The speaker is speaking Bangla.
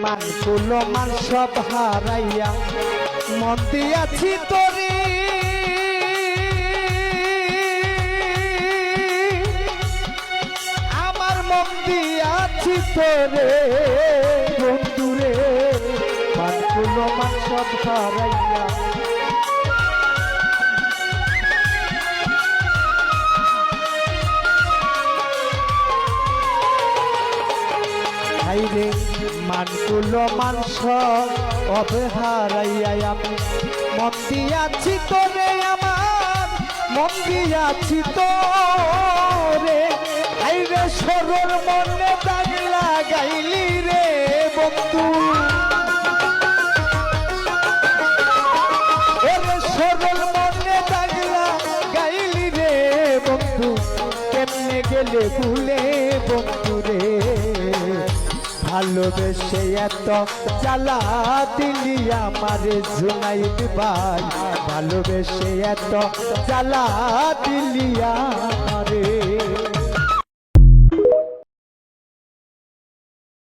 মান কুলো মান সব হারাইয়া মন দিয়াছি তোরে আমার মন দিয়াছি তোরে বন্ধুরে মান কুলো মান সব হারাইয়া রে মান কুলো মান সব অবহারাইয়া আমি মন দিয়াছি তোরে আমার মন দিয়াছি তোরে আইরে সরল মনে দাগ লাগাইলি রে বন্ধু ওরে সরল মনে দাগ লাগাইলি রে বন্ধু কেমনে গেলে ভুলে বন্ধু রে ভালোবেসে এত জ্বালা দিলি আমারে জুনাইদ ভাই ভালোবেসে এত জ্বালা দিলি আমারে